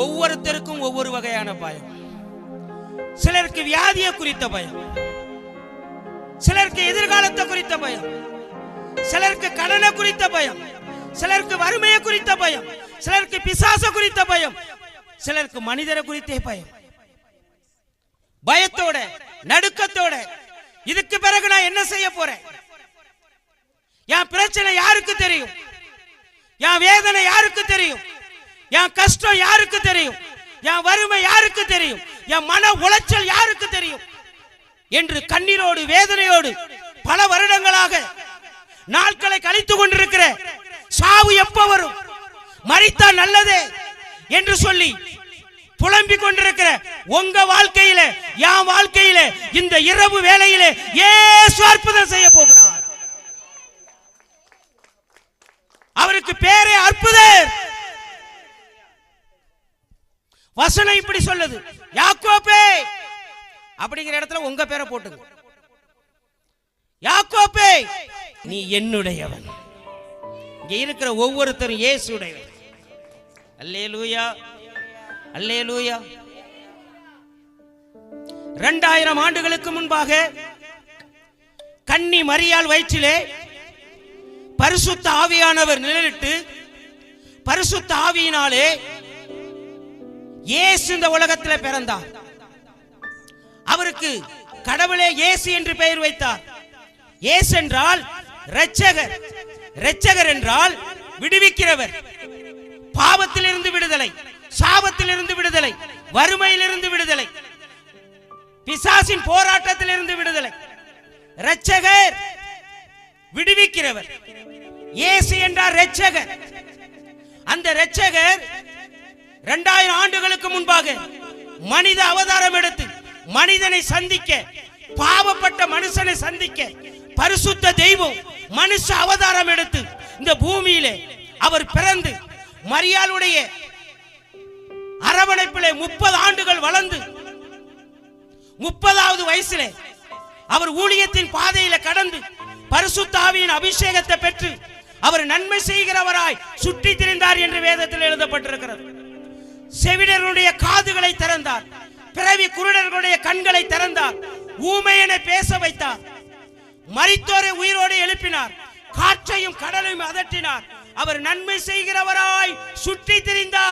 ஒவ்வொருத்தருக்கும் ஒவ்வொரு வகையான பயம். சிலருக்கு வியாதியை குறித்த பயம், சிலருக்கு எதிர்காலத்தை குறித்த பயம், சிலருக்கு கடனை குறித்த பயம், சிலருக்கு வறுமையை குறித்த பயம், சிலருக்கு பிசாச குறித்த பயம், சிலருக்கு மனிதரை குறித்தே பயம். பயத்தோட நடுக்கத்தோட இதுக்கு பிறகு நான் என்ன செய்ய போறேன், என் பிரச்சனை யாருக்கு தெரியும், என் வேதனை யாருக்கு தெரியும், என் கஷ்டம் யாருக்கு தெரியும், என் வறுமை யாருக்கு தெரியும், என் மன உளைச்சல் யாருக்கு தெரியும் என்று கண்ணீரோடு வேதனையோடு பல வருடங்களாக நாட்களை கழித்துக் கொண்டிருக்கிற, சாவு எப்ப வரும், மரித்தா நல்லதே என்று சொல்லி புலம்பிக் கொண்டிருக்கிற உங்க வாழ்க்கையில என் வாழ்க்கையில இந்த இரவு வேளையிலே இயேசு அற்புதம் செய்ய போகிறார். அவருக்கு பேரே அற்புதர். வசனம் இப்படி சொல்லுது, யாக்கோபே அப்படிங்கிற இடத்துல உங்க பேரை போட்டுங்க. யாக்கோபே நீ என்னுடையவன். இங்க இருக்கிற ஒவ்வொருத்தரும் இயேசுடையவன். அல்லேலூயா, அல்லேலூயா. 2000 ஆண்டுகளுக்கு முன்பாக கன்னி மரியாள் வயிற்றிலே பரிசுத்த ஆவியானவர் நிழலிட்டு பரிசுத்த ஆவியினாலே இயேசு இந்த உலகத்தில் பிறந்தார். அவருக்கு கடவுளே இயேசு என்று பெயர் வைத்தார். இயேசு என்றால் இரட்சகர், இரட்சகர் என்றால் விடுவிக்கிறவர். பாவத்திலிருந்து விடுதலை, சாபத்திலிருந்து விடுதலை, வறுமையிலிருந்து விடுதலை, பிசாசின் போராட்டத்திலிருந்து விடுதலை. இரட்சகர், விடுவிக்கிறவர். இயேசு என்றார் இரட்சகர். அந்த இரட்சகர் 2000 ஆண்டுகளுக்கு முன்பாக மனித அவதாரம் எடுத்து மனிதனை சந்திக்க, பாவப்பட்ட மனுஷனை சந்திக்க பரிசுத்த தெய்வம் மனுஷ அவதாரம் எடுத்து இந்த பூமியிலே அவர் பிறந்து மரியாளுடைய அரவணைப்பிலே 30 ஆண்டுகள் வளர்ந்து 30வது வயசிலே அவர் ஊழியத்தின் பாதையில கடந்து பரிசுத்த ஆவியின் அபிஷேகத்தை பெற்று அவர் நன்மை செய்கிறவராய் சுற்றி திரிந்தார் என்று வேதத்தில் எழுதப்பட்டிருக்கிறது. செவிடர்களுடைய காதுகளை திறந்தார், பிறவி குருடர்களுடைய கண்களை திறந்தார், ஊமையனை பேச வைத்தார், மரித்தோரை உயிரோடு எழுப்பினார், காற்றையும் கடலையும் அதட்டினார். அவர் நன்மை செய்கிறவராய் சுற்றி திரிந்தார்.